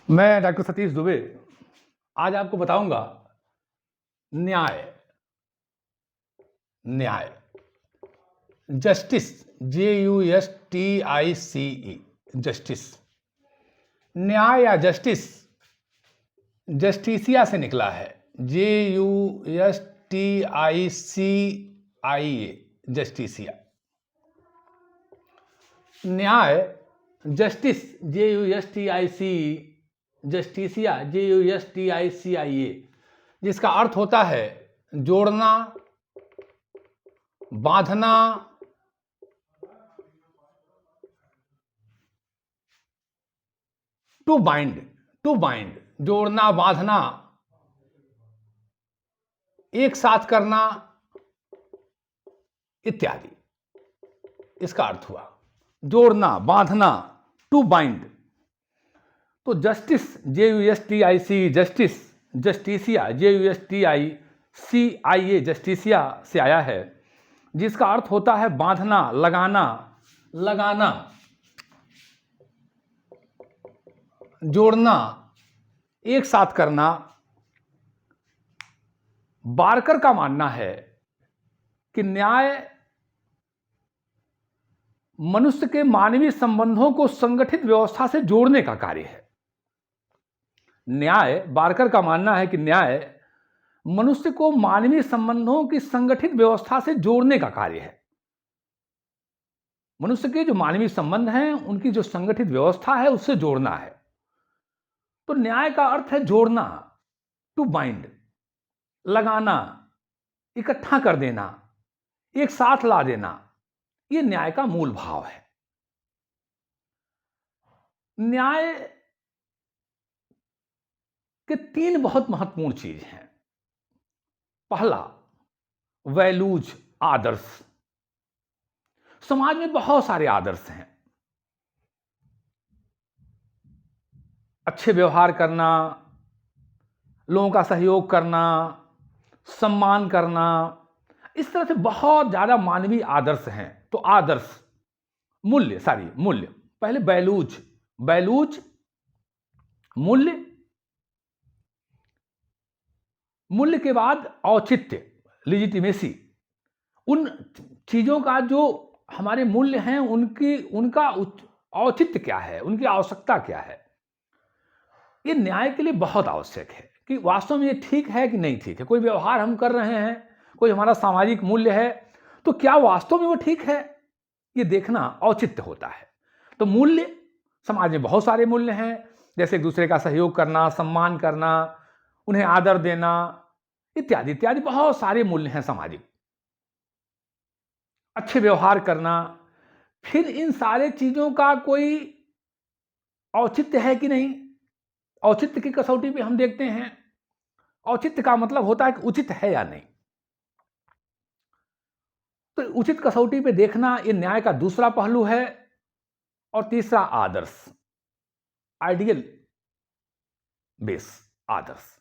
मैं डॉक्टर सतीश दुबे आज आपको बताऊंगा न्याय। न्याय, जस्टिस, JUSTICE, जस्टिस। न्याय या जस्टिस जस्टिसिया से निकला है, JUSTICIA, जस्टिसिया। न्याय, जस्टिस, JUSTICE, जस्टिसिया, JUSTICIA, जिसका अर्थ होता है जोड़ना, बांधना, टू बाइंड, जोड़ना, बांधना, एक साथ करना इत्यादि, इसका अर्थ हुआ जोड़ना, बांधना, टू बाइंड। तो जस्टिस, JUSTIC, जस्टिस, जस्टिसिया, JUSTICIA, जस्टिसिया से आया है, जिसका अर्थ होता है बांधना, लगाना, जोड़ना, एक साथ करना। बारकर का मानना है कि न्याय मनुष्य के मानवीय संबंधों को संगठित व्यवस्था से जोड़ने का कार्य है। न्याय, बारकर का मानना है कि न्याय मनुष्य को मानवीय संबंधों की संगठित व्यवस्था से जोड़ने का कार्य है। मनुष्य के जो मानवीय संबंध हैं उनकी जो संगठित व्यवस्था है उससे जोड़ना है। तो न्याय का अर्थ है जोड़ना, टू बाइंड, लगाना, इकट्ठा कर देना, एक साथ ला देना। यह न्याय का मूल भाव है। न्याय के तीन बहुत महत्वपूर्ण चीज हैं। पहला, वैल्यूज, आदर्श। समाज में बहुत सारे आदर्श हैं। अच्छे व्यवहार करना, लोगों का सहयोग करना, सम्मान करना, इस तरह से बहुत ज्यादा मानवीय आदर्श हैं। तो आदर्श, मूल्य, पहले वैल्यूज, मूल्य के बाद औचित्य, लिजिटिमेसी। उन चीजों का जो हमारे मूल्य हैं उनका औचित्य क्या है, उनकी आवश्यकता क्या है, ये न्याय के लिए बहुत आवश्यक है कि वास्तव में ये ठीक है कि नहीं ठीक है। कोई व्यवहार हम कर रहे हैं, कोई हमारा सामाजिक मूल्य है, तो क्या वास्तव में वो ठीक है, ये देखना औचित्य होता है। तो मूल्य, समाज में बहुत सारे मूल्य हैं, जैसे एक दूसरे का सहयोग करना, सम्मान करना, उन्हें आदर देना, इत्यादि इत्यादि बहुत सारे मूल्य हैं सामाजिक। अच्छे व्यवहार करना। फिर इन सारे चीजों का कोई औचित्य है कि नहीं, औचित्य की कसौटी पे हम देखते हैं। औचित्य का मतलब होता है कि उचित है या नहीं। तो उचित कसौटी पे देखना ये न्याय का दूसरा पहलू है। और तीसरा, आदर्श, आइडियल बेस, आदर्श।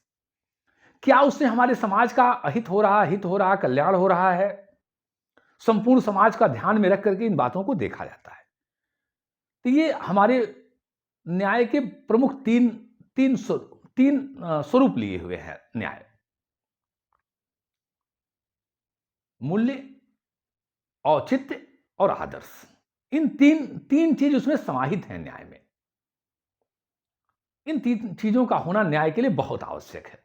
क्या उससे हमारे समाज का हित हो रहा, कल्याण हो रहा है। संपूर्ण समाज का ध्यान में रख करके इन बातों को देखा जाता है। तो ये हमारे न्याय के प्रमुख तीन स्वरूप लिए हुए हैं न्याय। मूल्य, औचित्य और आदर्श। इन तीन चीज उसमें समाहित हैं न्याय में। इन तीन चीजों का होना न्याय के लिए बहुत आवश्यक है।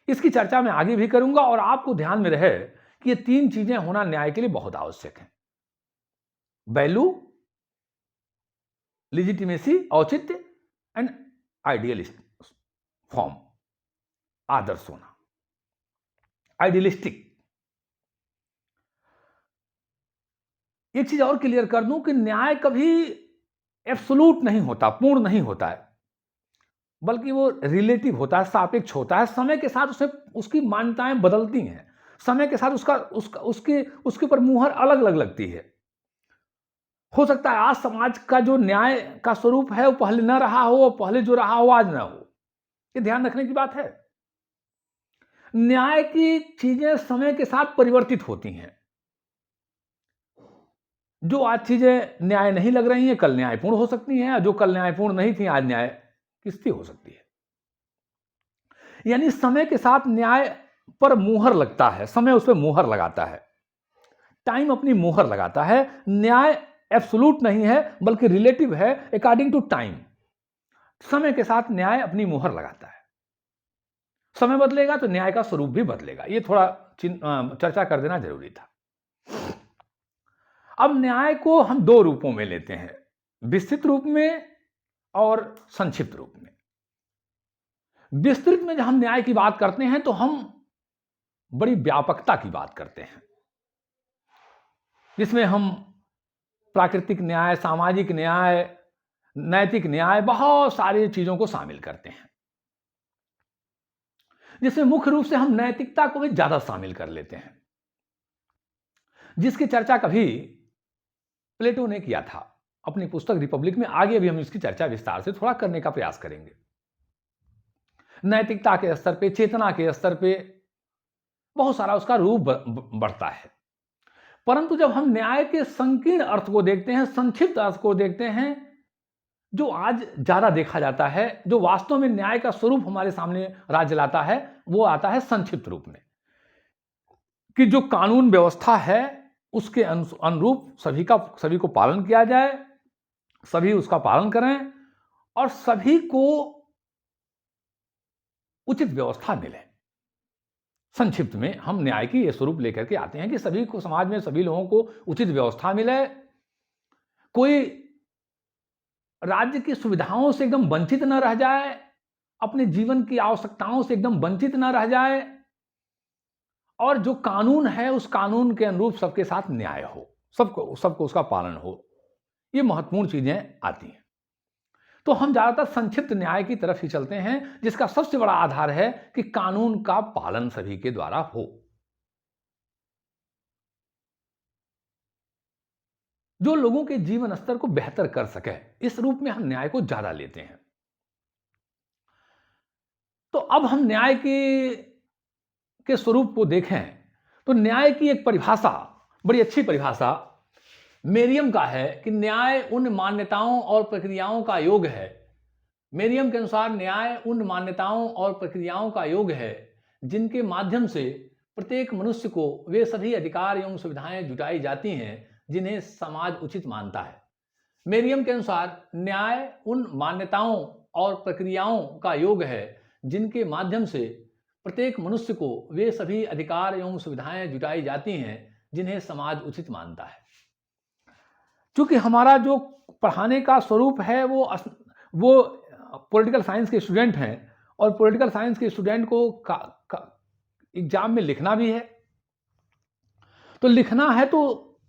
इसकी चर्चा मैं आगे भी करूंगा और आपको ध्यान में रहे कि ये तीन चीजें होना न्याय के लिए बहुत आवश्यक है। वैल्यू, लिजिटिमेसी, औचित्य एंड आइडियलिस्ट फॉर्म, आदर्श होना, आइडियलिस्टिक। एक चीज और क्लियर कर दूं कि न्याय कभी एब्सोल्यूट नहीं होता, पूर्ण नहीं होता है, बल्कि वो रिलेटिव होता है, सापेक्ष होता है। समय के साथ उसे उसकी मान्यताएं बदलती हैं। समय के साथ उसके ऊपर मुहर अलग अलग लगती है। हो सकता है आज समाज का जो न्याय का स्वरूप है वो पहले न रहा हो, पहले जो रहा हो आज ना हो। ये ध्यान रखने की बात है। न्याय की चीजें समय के साथ परिवर्तित होती हैं। जो आज चीजें न्याय नहीं लग रही हैं कल न्यायपूर्ण हो सकती हैं, जो कल न्यायपूर्ण नहीं थी आज न्याय किस्ती हो सकती है। यानी समय के साथ न्याय पर मुहर लगता है, समय उस पर मुहर लगाता है, टाइम अपनी मुहर लगाता है। न्याय एब्सोल्यूट नहीं है बल्कि रिलेटिव है, अकॉर्डिंग टू टाइम। समय के साथ न्याय अपनी मुहर लगाता है। समय बदलेगा तो न्याय का स्वरूप भी बदलेगा। ये थोड़ा चर्चा कर देना जरूरी था। अब न्याय को हम दो रूपों में लेते हैं, विस्तृत रूप में और संक्षिप्त रूप में। विस्तृत में जब हम न्याय की बात करते हैं तो हम बड़ी व्यापकता की बात करते हैं, जिसमें हम प्राकृतिक न्याय, सामाजिक न्याय, नैतिक न्याय, बहुत सारी चीजों को शामिल करते हैं, जिसमें मुख्य रूप से हम नैतिकता को भी ज्यादा शामिल कर लेते हैं, जिसकी चर्चा कभी प्लेटो ने किया था अपनी पुस्तक रिपब्लिक में। आगे भी हम इसकी चर्चा विस्तार से थोड़ा करने का प्रयास करेंगे। नैतिकता के स्तर पे, चेतना के स्तर पे बहुत सारा उसका रूप बढ़ता है। परंतु जब हम न्याय के संकीर्ण अर्थ को देखते हैं, संक्षिप्त अर्थ को देखते हैं, जो आज ज्यादा देखा जाता है, जो वास्तव में न्याय का स्वरूप हमारे सामने राज्य लाता है, वो आता है संक्षिप्त रूप में, कि जो कानून व्यवस्था है उसके अनुरूप सभी को पालन किया जाए, सभी उसका पालन करें और सभी को उचित व्यवस्था मिले। संक्षिप्त में हम न्याय की यह स्वरूप लेकर के आते हैं कि सभी को, समाज में सभी लोगों को उचित व्यवस्था मिले, कोई राज्य की सुविधाओं से एकदम वंचित न रह जाए, अपने जीवन की आवश्यकताओं से एकदम वंचित न रह जाए, और जो कानून है उस कानून के अनुरूप सबके साथ न्याय हो, सबको उसका पालन हो। ये महत्वपूर्ण चीजें आती हैं। तो हम ज्यादातर संक्षिप्त न्याय की तरफ ही चलते हैं, जिसका सबसे बड़ा आधार है कि कानून का पालन सभी के द्वारा हो, जो लोगों के जीवन स्तर को बेहतर कर सके। इस रूप में हम न्याय को ज्यादा लेते हैं। तो अब हम न्याय के स्वरूप को देखें तो न्याय की एक परिभाषा, बड़ी अच्छी परिभाषा मेरियम का है कि न्याय उन मान्यताओं और प्रक्रियाओं का योग है। मेरियम के अनुसार न्याय उन मान्यताओं और प्रक्रियाओं का योग है जिनके माध्यम से प्रत्येक मनुष्य को वे सभी अधिकार एवं सुविधाएं जुटाई जाती हैं जिन्हें समाज उचित मानता है। मेरियम के अनुसार न्याय उन मान्यताओं और प्रक्रियाओं का योग है जिनके माध्यम से प्रत्येक मनुष्य को वे सभी अधिकार एवं सुविधाएं जुटाई जाती हैं जिन्हें समाज उचित मानता है। क्योंकि हमारा जो पढ़ाने का स्वरूप है वो पॉलिटिकल साइंस के स्टूडेंट हैं, और पॉलिटिकल साइंस के स्टूडेंट को एग्जाम में लिखना भी है। तो लिखना है तो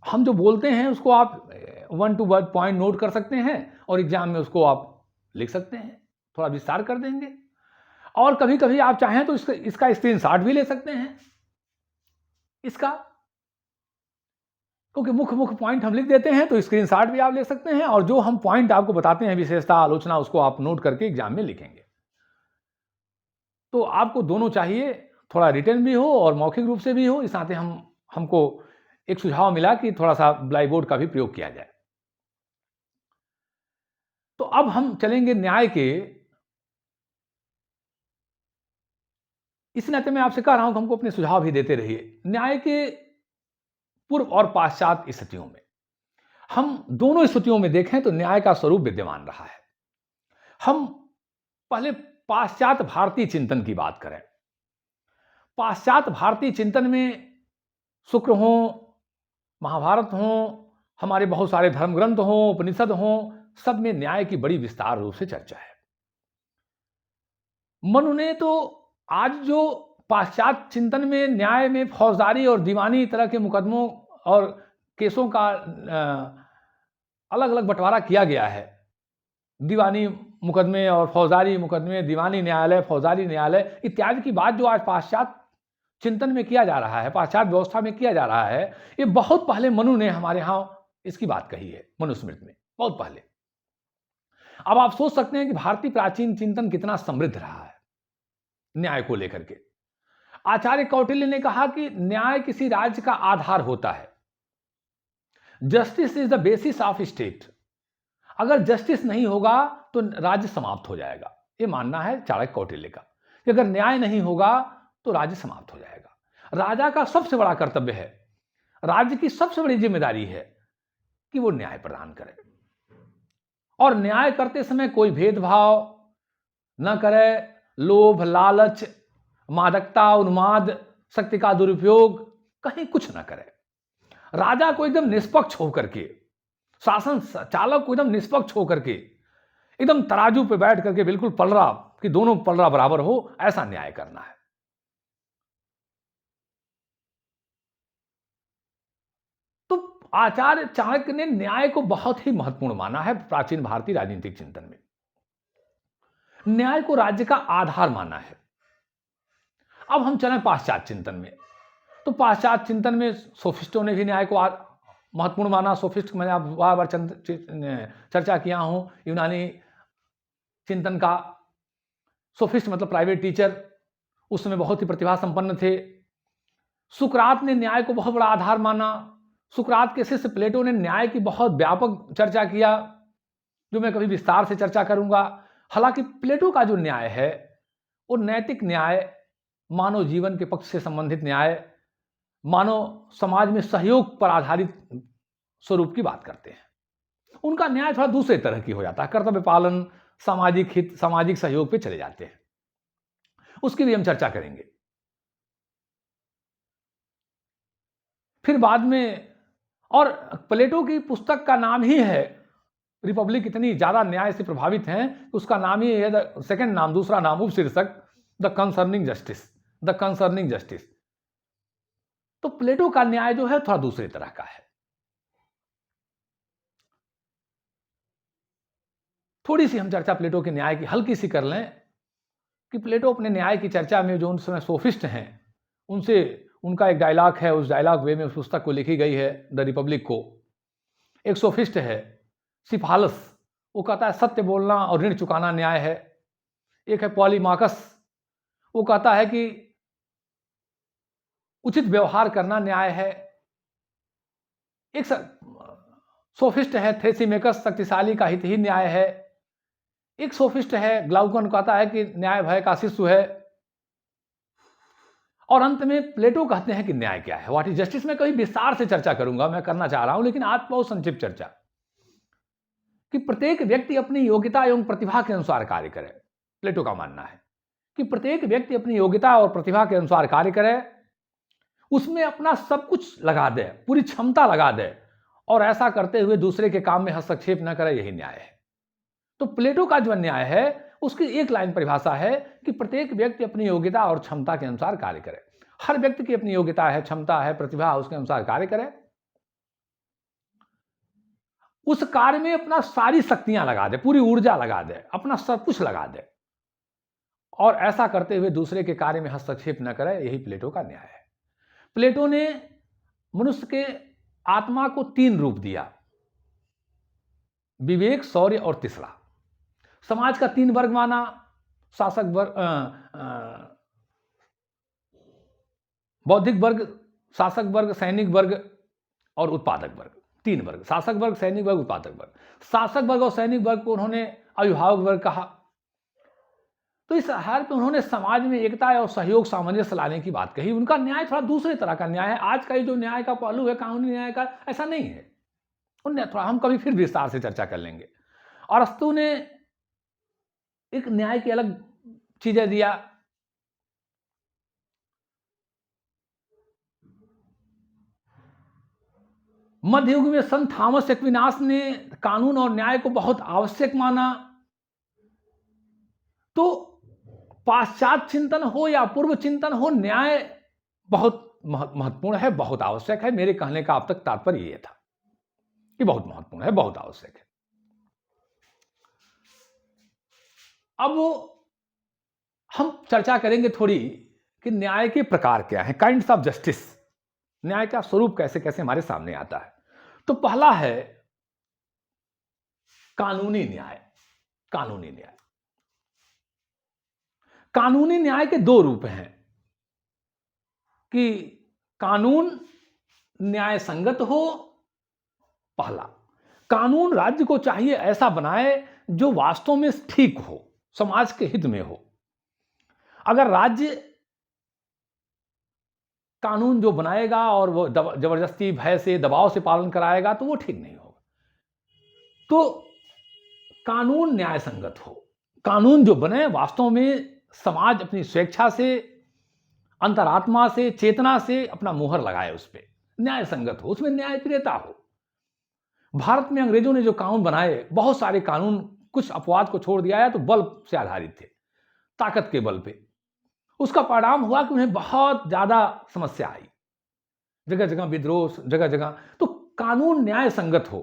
हम जो बोलते हैं उसको आप 1 to 1 पॉइंट नोट कर सकते हैं और एग्जाम में उसको आप लिख सकते हैं, थोड़ा विस्तार कर देंगे। और कभी कभी आप चाहें तो इसका स्क्रीनशॉट भी ले सकते हैं इसका, क्योंकि मुख्य पॉइंट हम लिख देते हैं तो स्क्रीनशॉट भी आप ले सकते हैं, और जो हम पॉइंट आपको बताते हैं, विशेषता, आलोचना, उसको आप नोट करके एग्जाम में लिखेंगे। तो आपको दोनों चाहिए, थोड़ा रिटन भी हो और मौखिक रूप से भी हो। इस नाते हमको एक सुझाव मिला कि थोड़ा सा ब्लैक बोर्ड का भी प्रयोग किया जाए। तो अब हम चलेंगे न्याय के। इस नाते मैं आपसे कह रहा हूं कि हमको अपने सुझाव भी देते रहिए। न्याय के पूर्व और पाश्चात्य स्थितियों में, हम दोनों स्थितियों में देखें तो न्याय का स्वरूप विद्यमान रहा है। हम पहले पाश्चात्य भारतीय चिंतन की बात करें। पाश्चात्य भारतीय चिंतन में शुक्र हो, महाभारत हो, हमारे बहुत सारे धर्म ग्रंथ हो, उपनिषद हो, सब में न्याय की बड़ी विस्तार रूप से चर्चा है। मनु ने तो आज जो पाश्चात्य चिंतन में न्याय में फौजदारी और दीवानी तरह के मुकदमों और केसों का अलग अलग बंटवारा किया गया है, दीवानी मुकदमे और फौजदारी मुकदमे, दीवानी न्यायालय, फौजदारी न्यायालय इत्यादि की बात जो आज पाश्चात्य चिंतन में किया जा रहा है, पाश्चात्य व्यवस्था में किया जा रहा है, ये बहुत पहले मनु ने हमारे यहां इसकी बात कही है, मनुस्मृति में, बहुत पहले। अब आप सोच सकते हैं कि भारतीय प्राचीन चिंतन कितना समृद्ध रहा है न्याय को लेकर के। आचार्य कौटिल्य ने कहा कि न्याय किसी राज्य का आधार होता है। Justice is the basis of state. अगर जस्टिस नहीं होगा तो राज्य समाप्त हो जाएगा। ये मानना है चाणक्य कौटिल्य का कि अगर न्याय नहीं होगा तो राज्य समाप्त हो जाएगा। राजा का सबसे बड़ा कर्तव्य है, राज्य की सबसे बड़ी जिम्मेदारी है कि वो न्याय प्रदान करे, और न्याय करते समय कोई भेदभाव न करे, लोभ, लालच, मादकता, उन्माद, शक्ति का दुरुपयोग कहीं कुछ न करे। राजा को एकदम निष्पक्ष होकर के, शासन चालक को एकदम निष्पक्ष होकर के, एकदम तराजू पे बैठ करके बिल्कुल पलड़ा, कि दोनों पलड़ा बराबर हो, ऐसा न्याय करना है। तो आचार्य चाणक्य ने न्याय को बहुत ही महत्वपूर्ण माना है प्राचीन भारतीय राजनीतिक चिंतन में। न्याय को राज्य का आधार माना है। अब हम चलें पाश्चात्य चिंतन में, तो पाश्चात्य चिंतन में सोफिस्टों ने भी न्याय को महत्वपूर्ण माना। सोफिस्ट मैंने आप बार बार चर्चा किया हूं, यूनानी चिंतन का। सोफिस्ट मतलब प्राइवेट टीचर, उस समय बहुत ही प्रतिभा संपन्न थे। सुकरात ने न्याय को बहुत बड़ा आधार माना। सुकरात के शिष्य प्लेटो ने न्याय की बहुत व्यापक चर्चा किया, जो मैं कभी विस्तार से चर्चा करूंगा। हालांकि प्लेटो का जो न्याय है वो नैतिक न्याय, मानव जीवन के पक्ष से संबंधित न्याय, मानव समाज में सहयोग पर आधारित स्वरूप की बात करते हैं। उनका न्याय थोड़ा दूसरे तरह की हो जाता है, कर्तव्य पालन, सामाजिक हित, सामाजिक सहयोग पे चले जाते हैं। उसकी भी हम चर्चा करेंगे। फिर बाद में, और प्लेटो की पुस्तक का नाम ही है रिपब्लिक, इतनी ज्यादा न्याय से प्रभावित हैं, उसका नाम ही है, सेकंड नाम, दूसरा नाम, उपशीर्षक the concerning justice, the concerning justice. तो प्लेटो का न्याय जो है थोड़ा दूसरे तरह का है। थोड़ी सी हम चर्चा प्लेटो के न्याय की हल्की सी कर लें, कि प्लेटो अपने न्याय की चर्चा में जो उन समय सोफिस्ट हैं उनसे, उनका एक डायलॉग है, उस डायलॉग वे में उस पुस्तक को लिखी गई है, द रिपब्लिक को। एक सोफिस्ट है सिफालस, वो कहता है सत्य बोलना और ऋण चुकाना न्याय है। एक है पॉलीमाकस, वो कहता है कि उचित व्यवहार करना न्याय है। एक सोफिस्ट है थ्रेसिमेकस, शक्तिशाली का हित ही न्याय है। एक सोफिस्ट है ग्लाउकन, कहता है कि न्याय भय का शिशु है। और अंत में प्लेटो कहते हैं कि न्याय क्या है, व्हाट इज जस्टिस। मैं कभी विस्तार से चर्चा करूंगा, मैं करना चाह रहा हूं, लेकिन आज बहुत संक्षिप्त चर्चा, कि प्रत्येक व्यक्ति अपनी योग्यता एवं प्रतिभा के अनुसार कार्य करे। प्लेटो का मानना है कि प्रत्येक व्यक्ति अपनी योग्यता और प्रतिभा के अनुसार कार्य करे, उसमें अपना सब कुछ लगा दे, पूरी क्षमता लगा दे, और ऐसा करते हुए दूसरे के काम में हस्तक्षेप न करे, यही न्याय है। तो प्लेटो का जो न्याय है उसकी एक लाइन परिभाषा है कि प्रत्येक व्यक्ति अपनी योग्यता और क्षमता के अनुसार कार्य करे। हर व्यक्ति की अपनी योग्यता है, क्षमता है, प्रतिभा, उसके अनुसार कार्य करे, उस कार्य में अपना सारी शक्तियां लगा दे, पूरी ऊर्जा लगा दे, अपना सब कुछ लगा दे, और ऐसा करते हुए दूसरे के कार्य में हस्तक्षेप न करे, यही प्लेटो का न्याय है। प्लेटो ने मनुष्य के आत्मा को 3 रूप दिया, विवेक, शौर्य और तीसरा। समाज का 3 वर्ग माना, शासक वर्ग, बौद्धिक वर्ग, शासक वर्ग, सैनिक वर्ग और उत्पादक वर्ग। 3 वर्ग, शासक वर्ग, सैनिक वर्ग, उत्पादक वर्ग। शासक वर्ग और सैनिक वर्ग को उन्होंने अभिभावक वर्ग कहा। तो इस आधार पर उन्होंने समाज में एकता और सहयोग, सामंजस्य लाने की बात कही। उनका न्याय थोड़ा दूसरे तरह का न्याय है। आज का ये जो न्याय का पहलू है कानूनी न्याय का, ऐसा नहीं है। उन्हें थोड़ा हम कभी फिर विस्तार से चर्चा कर लेंगे। अरस्तु ने एक न्याय की अलग चीजें दिया। मध्ययुग में संत थॉमस एक्विनास ने कानून और न्याय को बहुत आवश्यक माना। तो पाश्चात्य चिंतन हो या पूर्व चिंतन हो, न्याय बहुत महत्वपूर्ण है, बहुत आवश्यक है। मेरे कहने का अब तक तात्पर्य यह था कि बहुत महत्वपूर्ण है, बहुत आवश्यक है। अब हम चर्चा करेंगे थोड़ी कि न्याय के प्रकार क्या हैं, काइंड्स ऑफ जस्टिस। न्याय का स्वरूप कैसे कैसे हमारे सामने आता है। तो पहला है कानूनी न्याय। कानूनी न्याय, कानूनी न्याय के 2 रूप हैं, कि कानून न्याय संगत हो। पहला, कानून राज्य को चाहिए ऐसा बनाए जो वास्तव में ठीक हो, समाज के हित में हो। अगर राज्य कानून जो बनाएगा और वो जबरदस्ती, भय से, दबाव से पालन कराएगा तो वो ठीक नहीं होगा। तो कानून न्याय संगत हो, कानून जो बने वास्तव में समाज अपनी स्वेच्छा से, अंतरात्मा से, चेतना से अपना मुहर लगाए, उस पे न्याय संगत हो, उसमें न्यायप्रियता हो। भारत में अंग्रेजों ने जो कानून बनाए, बहुत सारे कानून कुछ अपवाद को छोड़ दिया है तो बल से आधारित थे, ताकत के बल पे। उसका परिणाम हुआ कि उन्हें बहुत ज्यादा समस्या आई, जगह जगह विद्रोह, जगह जगह। तो कानून न्याय संगत हो।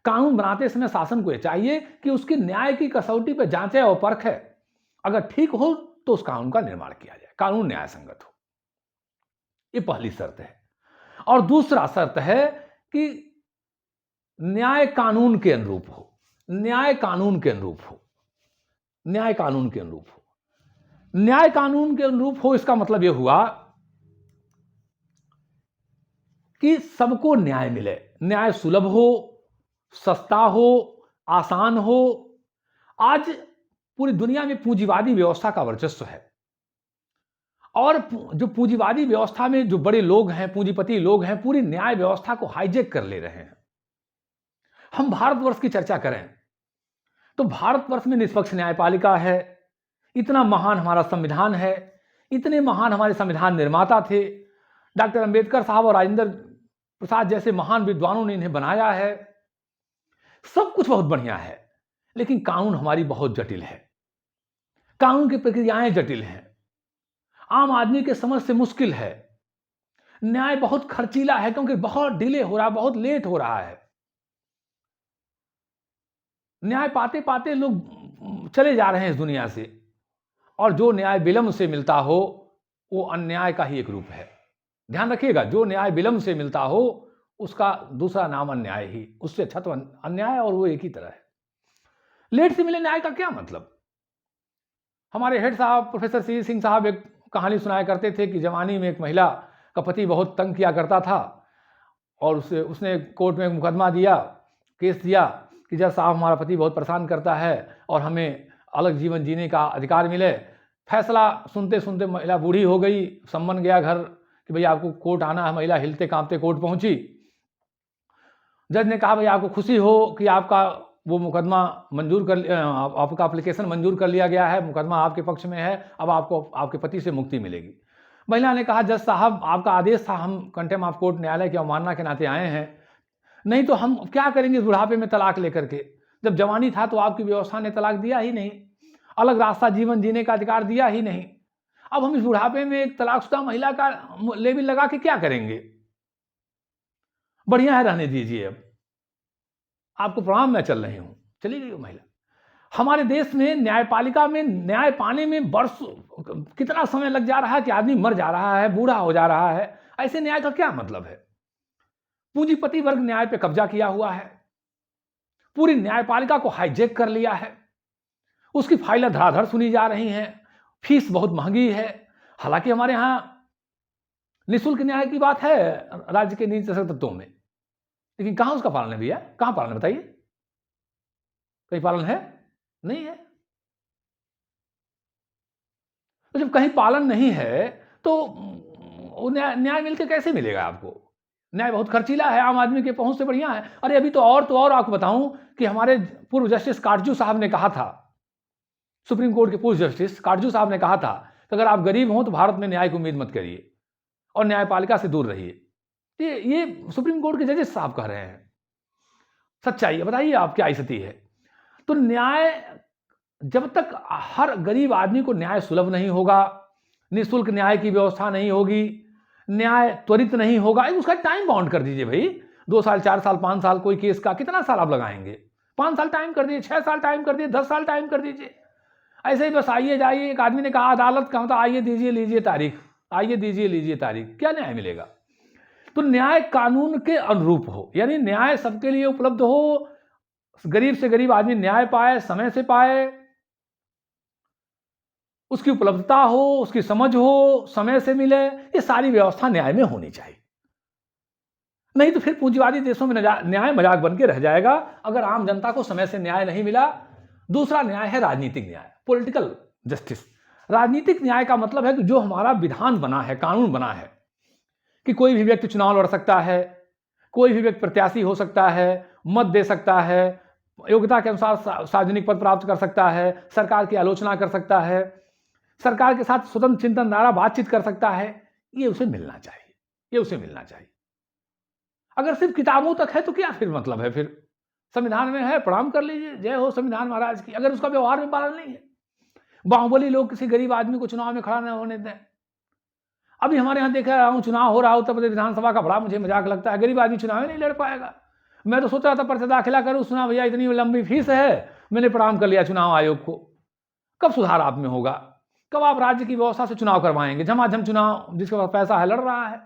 कानून बनाते समय शासन को यह चाहिए कि उसकी न्याय की कसौटी पर जांचे और परखे, अगर ठीक हो तो उस कानून का निर्माण किया जाए, कानून न्याय संगत हो। ये पहली शर्त है। और दूसरा शर्त है कि न्याय कानून के अनुरूप हो, न्याय कानून के अनुरूप हो, न्याय कानून के अनुरूप हो। न्याय कानून के अनुरूप हो, इसका मतलब यह हुआ कि सबको न्याय मिले, न्याय सुलभ हो, सस्ता हो, आसान हो। आज पूरी दुनिया में पूंजीवादी व्यवस्था का वर्चस्व है, और जो पूंजीवादी व्यवस्था में जो बड़े लोग हैं, पूंजीपति लोग हैं, पूरी न्याय व्यवस्था को हाईजैक कर ले रहे हैं। हम भारतवर्ष की चर्चा करें तो भारतवर्ष में निष्पक्ष न्यायपालिका है, इतना महान हमारा संविधान है, इतने महान हमारे संविधान निर्माता थे, डॉक्टर अंबेडकर साहब और राजेंद्र प्रसाद जैसे महान विद्वानों ने इन्हें बनाया है। सब कुछ बहुत बढ़िया है, लेकिन कानून हमारी बहुत जटिल है, कानून की प्रक्रियाएं जटिल हैं, आम आदमी के समझ से मुश्किल है, न्याय बहुत खर्चीला है क्योंकि बहुत डिले हो रहा है, बहुत लेट हो रहा है। न्याय पाते पाते लोग चले जा रहे हैं इस दुनिया से, और जो न्याय विलंब से मिलता हो वो अन्याय का ही एक रूप है। ध्यान रखिएगा, जो न्याय विलंब से मिलता हो उसका दूसरा नाम अन्याय ही, उससे अच्छा तो अन्याय, और वो एक ही तरह है। लेट से मिले न्याय का क्या मतलब? हमारे हेड साहब प्रोफेसर सी सिंह साहब एक कहानी सुनाया करते थे कि जवानी में एक महिला का पति बहुत तंग किया करता था, और उसने कोर्ट में मुकदमा दिया, केस दिया कि जज साहब हमारा पति बहुत परेशान करता है और हमें अलग जीवन जीने का अधिकार मिले। फैसला सुनते सुनते महिला बूढ़ी हो गई, सम्मन गया घर कि भैया आपको कोर्ट आना है। महिला हिलते कांपते कोर्ट पहुंची। जज ने कहा भैया आपको खुशी हो कि आपका वो मुकदमा मंजूर कर, आपका एप्लीकेशन मंजूर कर लिया गया है, मुकदमा आपके पक्ष में है, अब आपको आपके पति से मुक्ति मिलेगी। महिला ने कहा जज साहब आपका आदेश था, हम कंटेम्प्ट ऑफ कोर्ट न्यायालय की अवमानना के नाते आए हैं, नहीं तो हम क्या करेंगे इस बुढ़ापे में तलाक लेकर के? जब जवानी था तो आपकी व्यवस्था ने तलाक दिया ही नहीं, अलग रास्ता जीवन जीने का अधिकार दिया ही नहीं। अब हम इस बुढ़ापे में एक तलाकशुदा महिला का लेबिल लगा के क्या करेंगे? बढ़िया है, रहने दीजिए, अब आपको प्रणाम, मैं चल रही हूं। चली गई वो महिला। हमारे देश में न्यायपालिका में न्याय पाने में वर्ष कितना समय लग जा रहा है कि आदमी मर जा रहा है, बूढ़ा हो जा रहा है। ऐसे न्याय का क्या मतलब है? पूंजीपति वर्ग न्याय पे कब्जा किया हुआ है, पूरी न्यायपालिका को हाईजैक कर लिया है, उसकी फाइलें धड़ाधड़ सुनी जा रही हैं, फीस बहुत महंगी है। हालांकि हमारे यहां निःशुल्क न्याय की बात है राज्य के नीति शासक तत्वों में, लेकिन कहां उसका पालन है भैया? कहां पालन है बताइए? कहीं पालन है? नहीं है। तो जब कहीं पालन नहीं है तो न्याय मिलकर कैसे मिलेगा आपको? न्याय बहुत खर्चीला है, आम आदमी के पहुंच से बढ़िया है। अरे अभी तो और आपको बताऊं कि हमारे पूर्व जस्टिस काटजू साहब ने कहा था, सुप्रीम कोर्ट के पूर्व जस्टिस काटजू साहब ने कहा था कि अगर आप गरीब हो तो भारत में न्याय की उम्मीद मत करिए और न्यायपालिका से दूर रहिए। ये सुप्रीम कोर्ट के जजेस साहब कह रहे हैं। सच्चाई है, बताइए आप क्या स्थिति है? तो न्याय, जब तक हर गरीब आदमी को न्याय सुलभ नहीं होगा, निःशुल्क न्याय की व्यवस्था नहीं होगी, न्याय त्वरित नहीं होगा, उसका टाइम बाउंड कर दीजिए भाई। 2 साल, 4 साल, 5 साल, कोई केस का कितना साल आप लगाएंगे? 5 साल टाइम कर दीजिए, 6 साल टाइम कर दीजिए, 10 साल टाइम कर दीजिए। ऐसे ही बस आइए जाइए। एक आदमी ने कहा अदालत का होता, आइए दीजिए लीजिए तारीख, आइए दीजिए लीजिए तारीख, क्या न्याय मिलेगा? तो न्याय कानून के अनुरूप हो, यानी न्याय सबके लिए उपलब्ध हो, गरीब से गरीब आदमी न्याय पाए, समय से पाए, उसकी उपलब्धता हो, उसकी समझ हो, समय से मिले, ये सारी व्यवस्था न्याय में होनी चाहिए। नहीं तो फिर पूंजीवादी देशों में न्याय मजाक बन के रह जाएगा। अगर आम जनता को समय से न्याय नहीं मिला, दूसरा न्याय है राजनीतिक न्याय, पॉलिटिकल जस्टिस। राजनीतिक न्याय का मतलब है कि जो हमारा विधान बना है, कानून बना है कि कोई भी व्यक्ति चुनाव लड़ सकता है, कोई भी व्यक्ति प्रत्याशी हो सकता है, मत दे सकता है, योग्यता के अनुसार सार्वजनिक पद प्राप्त कर सकता है, सरकार की आलोचना कर सकता है, सरकार के साथ स्वतंत्र चिंतन द्वारा बातचीत कर सकता है, ये उसे मिलना चाहिए, ये उसे मिलना चाहिए। अगर सिर्फ किताबों तक है तो क्या फिर मतलब है? फिर संविधान में है, प्रणाम कर लीजिए, जय हो संविधान महाराज की। अगर उसका व्यवहार में पालन नहीं है, बाहुबली लोग किसी गरीब आदमी को चुनाव में खड़ा न होने दें। अभी हमारे यहाँ देखा रहा हूँ, चुनाव हो रहा उत्तर प्रदेश विधानसभा का, बड़ा मुझे मजाक लगता है, गरीब आदमी चुनाव ही नहीं लड़ पाएगा। मैं तो सोच रहा था पर्चा दाखिला करूँ, सुना भैया इतनी लंबी फीस है, मैंने प्रणाम कर लिया चुनाव आयोग को। कब सुधार आप में होगा? कब आप राज्य की व्यवस्था से चुनाव करवाएंगे? झमाझम चुनाव, जिसके पास पैसा है लड़ रहा है।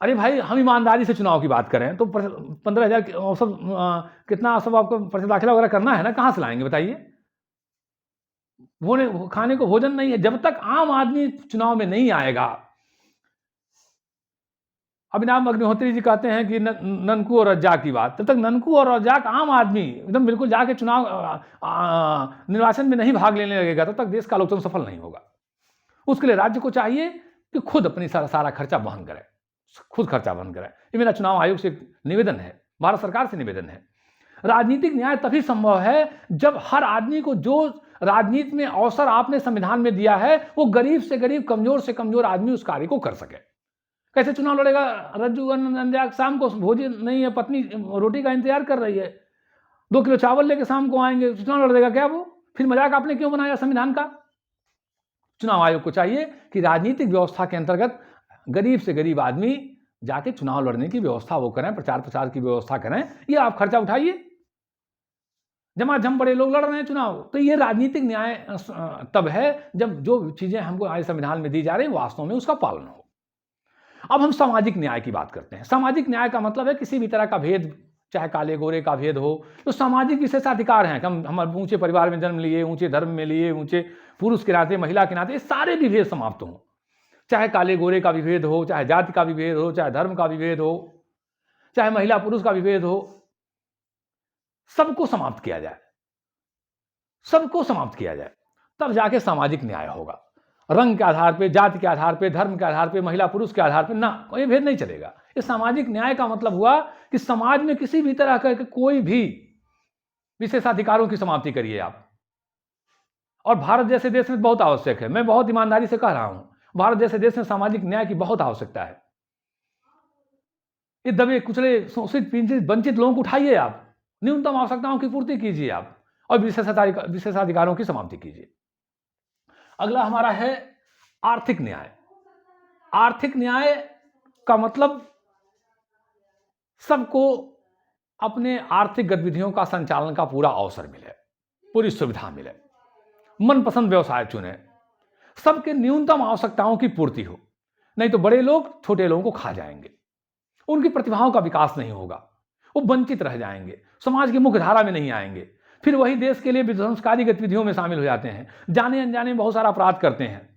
अरे भाई, हम ईमानदारी से चुनाव की बात करें तो 15,000 औसत कितना सब आपको पर्चा दाखिला वगैरह करना है ना, कहाँ से लाएंगे बताइए? वो खाने को भोजन नहीं है। जब तक आम आदमी चुनाव में नहीं आएगा, अभिनव अग्निहोत्री जी कहते हैं कि ननकू और रज्जाक की बात, तब तक ननकू और रज्जाक आम आदमी एकदम बिल्कुल जाके चुनाव निर्वाचन में नहीं भाग लेने लगेगा, तब तक देश का लोकतंत्र सफल नहीं होगा। उसके लिए राज्य को चाहिए कि खुद अपनी सारा खर्चा वहन करे, खुद खर्चा वहन करे। ये मेरा चुनाव आयोग से निवेदन है, भारत सरकार से निवेदन है। राजनीतिक न्याय तभी संभव है जब हर आदमी को जो राजनीति में अवसर आपने संविधान में दिया है, वो गरीब से गरीब, कमजोर से कमजोर आदमी उस कार्य को कर सके। कैसे चुनाव लड़ेगा रज्जू? शाम को भोजन नहीं है, पत्नी रोटी का इंतजार कर रही है, 2 किलो चावल लेके शाम को आएंगे, चुनाव लड़ देगा क्या वो? फिर मजाक आपने क्यों बनाया संविधान का? चुनाव आयोग को चाहिए कि राजनीतिक व्यवस्था के अंतर्गत गरीब से गरीब आदमी जाके चुनाव लड़ने की व्यवस्था वो करें, प्रचार प्रसार की व्यवस्था करें। ये आप खर्चा उठाइए, झमाझम बड़े लोग लड़ रहे हैं चुनाव। तो ये राजनीतिक न्याय तब है जब जो चीजें हमको आज संविधान में दी जा रही है वास्तव में उसका पालन हो। अब हम सामाजिक न्याय की बात करते हैं। सामाजिक न्याय का मतलब है किसी भी तरह का भेद, चाहे काले गोरे का भेद हो, तो सामाजिक विशेषाधिकार हैं। हम ऊंचे परिवार में जन्म लिए, ऊंचे धर्म में लिए, ऊंचे पुरुष के नाते, महिला के नाते, ये सारे विभेद समाप्त हों। चाहे काले गोरे का विभेद हो, चाहे जाति का विभेद हो, चाहे धर्म का विभेद हो, चाहे महिला पुरुष का विभेद हो, सबको समाप्त किया जाए, सबको समाप्त किया जाए, तब जाके सामाजिक न्याय होगा। रंग के आधार पे, जाति के आधार पे, धर्म के आधार पे, महिला पुरुष के आधार पे ना, कोई भेद नहीं चलेगा। ये सामाजिक न्याय का मतलब हुआ कि समाज में किसी भी तरह का कोई भी विशेषाधिकारों की समाप्ति करिए आप। और भारत जैसे देश में बहुत आवश्यक है, मैं बहुत ईमानदारी से कह रहा हूं, भारत जैसे देश में सामाजिक न्याय की बहुत आवश्यकता है। ये दबे कुचले, शोषित, वंचित लोगों को उठाइए आप, न्यूनतम आवश्यकताओं की पूर्ति कीजिए आप, और विशेषाधिकारों की समाप्ति कीजिए। अगला हमारा है आर्थिक न्याय। आर्थिक न्याय का मतलब सबको अपने आर्थिक गतिविधियों का संचालन का पूरा अवसर मिले, पूरी सुविधा मिले, मनपसंद व्यवसाय चुने, सबके न्यूनतम आवश्यकताओं की पूर्ति हो। नहीं तो बड़े लोग छोटे लोगों को खा जाएंगे, उनकी प्रतिभाओं का विकास नहीं होगा, वो वंचित रह जाएंगे, समाज की मुख्य धारा में नहीं आएंगे, फिर वही देश के लिए विध्वंसकारी गतिविधियों में शामिल हो जाते हैं, जाने अनजाने में बहुत सारा अपराध करते हैं।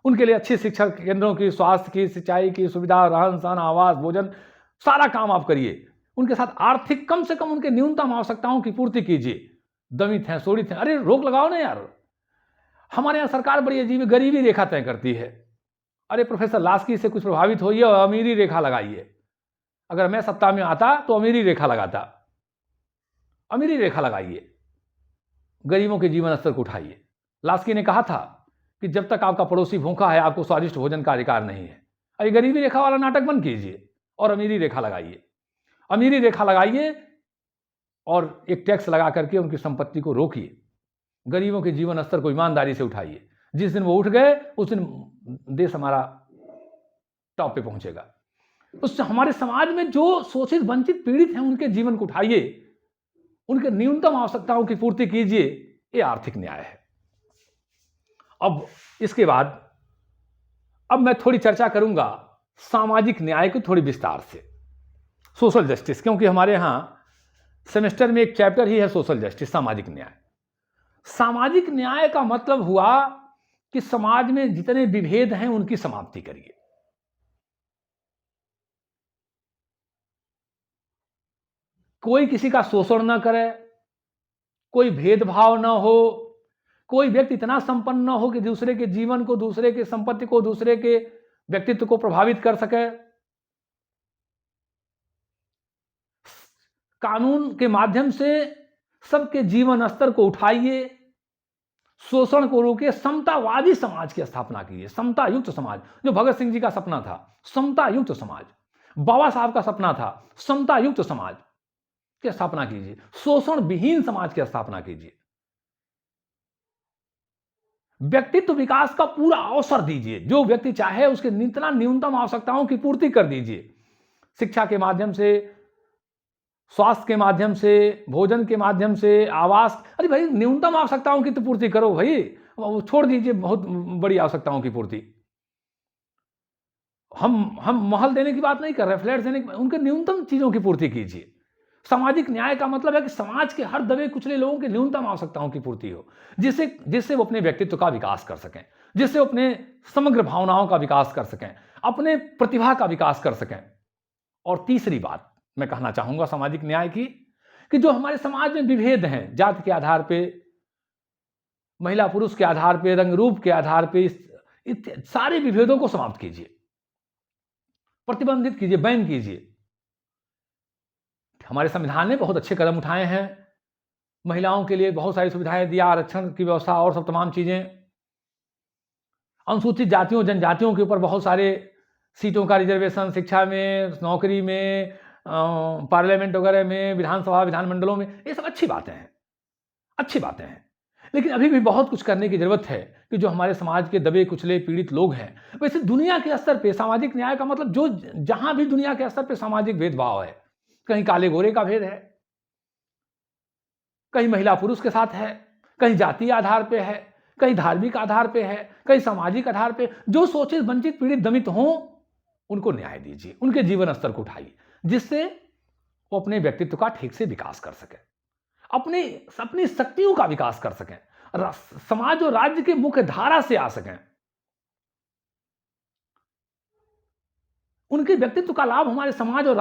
उनके लिए अच्छी शिक्षा केंद्रों की, स्वास्थ्य की, सिंचाई की सुविधा, रहन सहन, आवास, भोजन, सारा काम आप करिए। उनके साथ आर्थिक, कम से कम उनके न्यूनतम आवश्यकताओं की पूर्ति कीजिए। दमित हैं, शोषित हैं, अरे रोक लगाओ ना यार। हमारे यहाँ सरकार बड़ी अजीब, गरीबी रेखा तय करती है। अरे प्रोफेसर लास्की से कुछ प्रभावित होइए और अमीरी रेखा लगाइए। अगर मैं सत्ता में आता तो अमीरी रेखा लगाता, अमीरी रेखा लगाइए, गरीबों के जीवन स्तर को उठाइए। लास्की ने कहा था कि जब तक आपका पड़ोसी भूखा है, आपको स्वादिष्ट भोजन का अधिकार नहीं है। अरे गरीबी रेखा वाला नाटक बंद कीजिए और अमीरी रेखा लगाइए। अमीरी रेखा लगाइए और एक टैक्स लगा करके उनकी संपत्ति को रोकिए, गरीबों के जीवन स्तर को ईमानदारी से उठाइए। जिस दिन वो उठ गए उस दिन देश हमारा टॉप पे पहुंचेगा। उस हमारे समाज में जो शोषित, वंचित, पीड़ित हैं, उनके जीवन को उठाइए, उनके न्यूनतम आवश्यकताओं की पूर्ति कीजिए। ये आर्थिक न्याय है। अब इसके बाद अब मैं थोड़ी चर्चा करूंगा सामाजिक न्याय को थोड़ी विस्तार से, सोशल जस्टिस, क्योंकि हमारे यहां सेमेस्टर में एक चैप्टर ही है सोशल जस्टिस, सामाजिक न्याय। सामाजिक न्याय का मतलब हुआ कि समाज में जितने विभेद हैं उनकी समाप्ति करिए। कोई किसी का शोषण ना करे, कोई भेदभाव न हो, कोई व्यक्ति इतना संपन्न न हो कि दूसरे के जीवन को, दूसरे के संपत्ति को, दूसरे के व्यक्तित्व को प्रभावित कर सके। कानून के माध्यम से सबके जीवन स्तर को उठाइए, शोषण को रोकिए, समतावादी समाज की स्थापना कीजिए, समता युक्त समाज, जो भगत सिंह जी का सपना था, समता युक्त समाज, बाबा साहब का सपना था, समता युक्त समाज की स्थापना कीजिए, शोषण विहीन समाज की स्थापना कीजिए, व्यक्तित्व विकास का पूरा अवसर दीजिए, जो व्यक्ति चाहे उसके न्यूनतम आवश्यकताओं की पूर्ति कर दीजिए, शिक्षा के माध्यम से, स्वास्थ्य के माध्यम से, भोजन के माध्यम से, आवास। अरे भाई, न्यूनतम आवश्यकताओं की तो पूर्ति करो भाई, छोड़ दीजिए बहुत बड़ी आवश्यकताओं की पूर्ति। हम महल देने की बात नहीं कर रहे, फ्लैट देने की, उनके न्यूनतम चीजों की पूर्ति कीजिए। सामाजिक न्याय का मतलब है कि समाज के हर दबे कुचले लोगों की न्यूनतम आवश्यकताओं की पूर्ति हो, जिससे वो अपने व्यक्तित्व का विकास कर सकें, जिससे वो अपने समग्र भावनाओं का विकास कर सकें, अपने प्रतिभा का विकास कर सकें। और तीसरी बात मैं कहना चाहूंगा सामाजिक न्याय की, कि जो हमारे समाज में विभेद हैं, जाति के आधार पे, महिला पुरुष के आधार पे, रंग रूप के आधार पे, सारे विभेदों को समाप्त कीजिए, प्रतिबंधित कीजिए, बैन कीजिए। हमारे संविधान ने बहुत अच्छे कदम उठाए हैं, महिलाओं के लिए बहुत सारी सुविधाएं दिया, आरक्षण की व्यवस्था और सब तमाम चीजें। अनुसूचित जातियों जनजातियों के ऊपर बहुत सारे सीटों का रिजर्वेशन, शिक्षा में, नौकरी में, पार्लियामेंट वगैरह में, विधानसभा विधानमंडलों में, ये सब अच्छी बातें हैं, अच्छी बातें हैं। लेकिन अभी भी बहुत कुछ करने की जरूरत है कि जो हमारे समाज के दबे कुचले पीड़ित लोग हैं, वैसे दुनिया के स्तर पे सामाजिक न्याय का मतलब, जो जहां भी दुनिया के स्तर पे सामाजिक भेदभाव है, कहीं काले गोरे का भेद है, कहीं महिला पुरुष के साथ है, कहीं जातीय आधार पे है, कहीं धार्मिक आधार पे है, कहीं सामाजिक आधार पे, जो शोषित वंचित पीड़ित दमित हों, उनको न्याय दीजिए, उनके जीवन स्तर को उठाइए, जिससे वो अपने व्यक्तित्व का ठीक से विकास कर सके, अपनी शक्तियों का विकास कर सकें, समाज और राज्य के मुख्य धारा से आ सकें, उनके व्यक्तित्व का लाभ हमारे समाज और